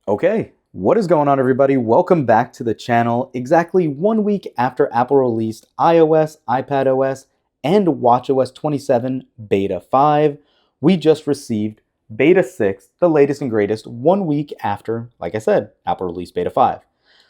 Okay, what is going on, everybody? Welcome back to the channel. Exactly 1 week after Apple released iOS, iPadOS, and watchOS 27 Beta 5, we just received Beta 6, the latest and greatest, 1 week after, like I said, Apple released Beta 5.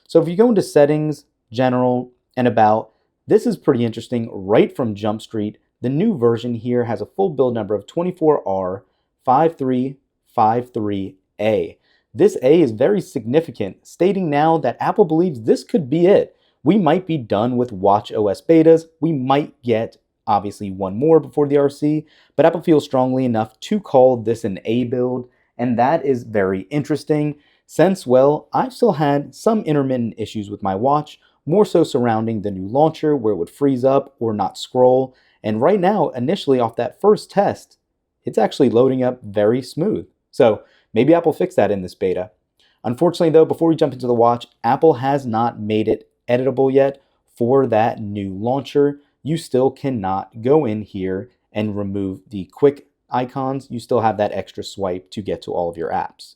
So if you go into Settings, General, and About, this is pretty interesting. Right from Jump Street, the new version here has a full build number of 24R5353A. This A is very significant, stating now that Apple believes this could be it. We might be done with watchOS betas. We might get, obviously, one more before the RC, but Apple feels strongly enough to call this an A build, and that is very interesting since, well, I've still had some intermittent issues with my watch, more so surrounding the new launcher where it would freeze up or not scroll, and right now, initially off that first test, it's actually loading up very smooth. So maybe Apple fixed that in this beta. Unfortunately, though, before we jump into the watch, Apple has not made it editable yet for that new launcher. You still cannot go in here and remove the quick icons. You still have that extra swipe to get to all of your apps.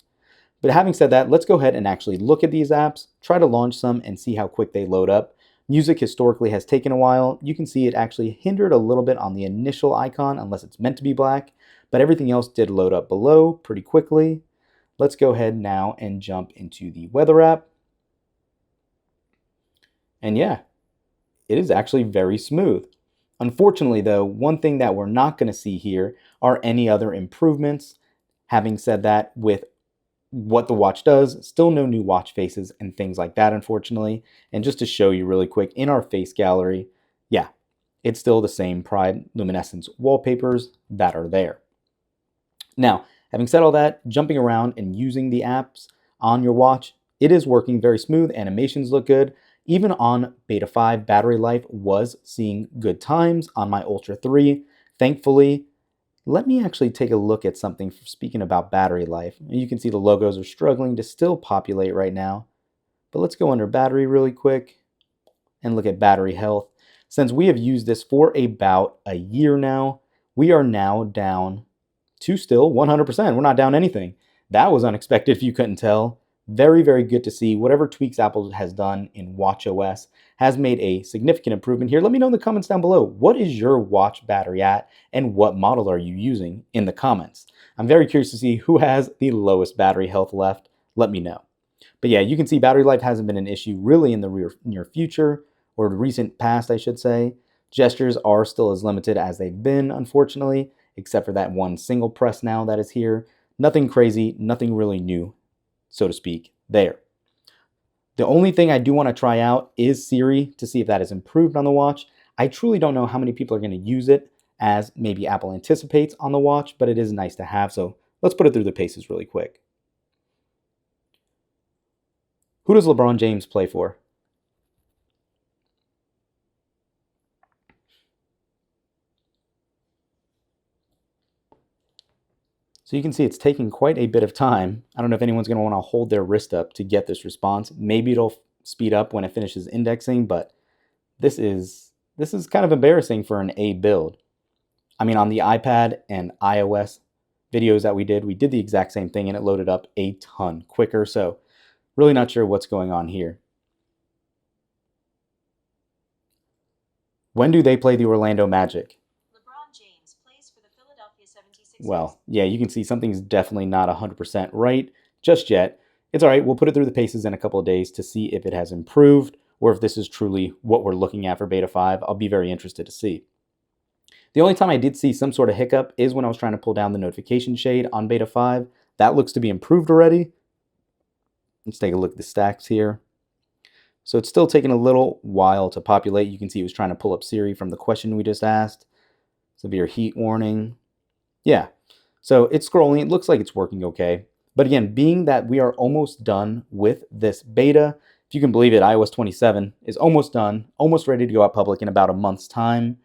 But having said that, let's go ahead and actually look at these apps, try to launch some, and see how quick they load up. Music historically has taken a while. You can see it actually hindered a little bit on the initial icon unless it's meant to be black, but everything else did load up below pretty quickly. Let's go ahead now and jump into the weather app. And yeah, it is actually very smooth. Unfortunately, though, one thing that we're not going to see here are any other improvements. Having said that, with what the watch does, still no new watch faces and things like that, unfortunately. And just to show you really quick, in our face gallery, yeah, it's still the same Pride Luminescence wallpapers that are there. Now, having said all that, jumping around and using the apps on your watch, it is working very smooth. Animations look good. Even on Beta 5, battery life was seeing good times on my Ultra 3. Thankfully, let me actually take a look at something speaking about battery life. You can see the logos are struggling to still populate right now. But let's go under battery really quick and look at battery health. Since we have used this for about a year now, we are now down to still 100%. We're not down anything. That was unexpected if you couldn't tell. Very, very good to see. Whatever tweaks Apple has done in watchOS has made a significant improvement here. Let me know in the comments down below. What is your watch battery at and what model are you using in the comments? I'm very curious to see who has the lowest battery health left. Let me know. But yeah, you can see battery life hasn't been an issue really in the near future, or the recent past, I should say. Gestures are still as limited as they've been, unfortunately, except for that one single press now that is here. Nothing crazy, nothing really new, so to speak, there. The only thing I do want to try out is Siri to see if that is improved on the watch. I truly don't know how many people are going to use it as maybe Apple anticipates on the watch, but it is nice to have, so let's put it through the paces really quick. Who does LeBron James play for? So you can see it's taking quite a bit of time. I don't know if anyone's going to want to hold their wrist up to get this response. Maybe it'll speed up when it finishes indexing, but this is kind of embarrassing for an A build. I mean, on the iPad and iOS videos that we did the exact same thing and it loaded up a ton quicker. So really not sure what's going on here. When do they play the Orlando Magic? Well, yeah, you can see something's definitely not 100% right just yet. It's all right. We'll put it through the paces in a couple of days to see if it has improved or if this is truly what we're looking at for Beta 5. I'll be very interested to see. The only time I did see some sort of hiccup is when I was trying to pull down the notification shade on Beta 5. That looks to be improved already. Let's take a look at the stacks here. So it's still taking a little while to populate. You can see it was trying to pull up Siri from the question we just asked. Severe heat warning. Yeah, so it's scrolling. It looks like it's working okay. But again, being that we are almost done with this beta, if you can believe it, iOS 27 is almost done, almost ready to go out public in about a month's time.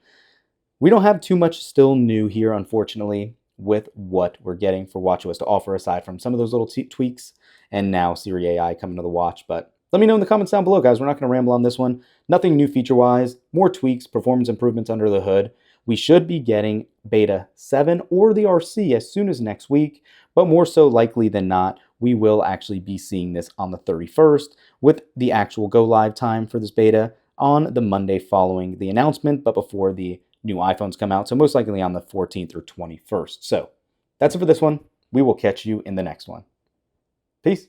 We don't have too much still new here, unfortunately, with what we're getting for watchOS to offer, aside from some of those little tweaks and now Siri AI coming to the watch. But let me know in the comments down below, guys. We're not going to ramble on this one. Nothing new feature-wise, more tweaks, performance improvements under the hood. We should be getting Beta 7 or the RC as soon as next week, but more so likely than not, we will actually be seeing this on the 31st, with the actual go live time for this beta on the Monday following the announcement, but before the new iPhones come out, so most likely on the 14th or 21st. So that's it for this one. We will catch you in the next one. Peace.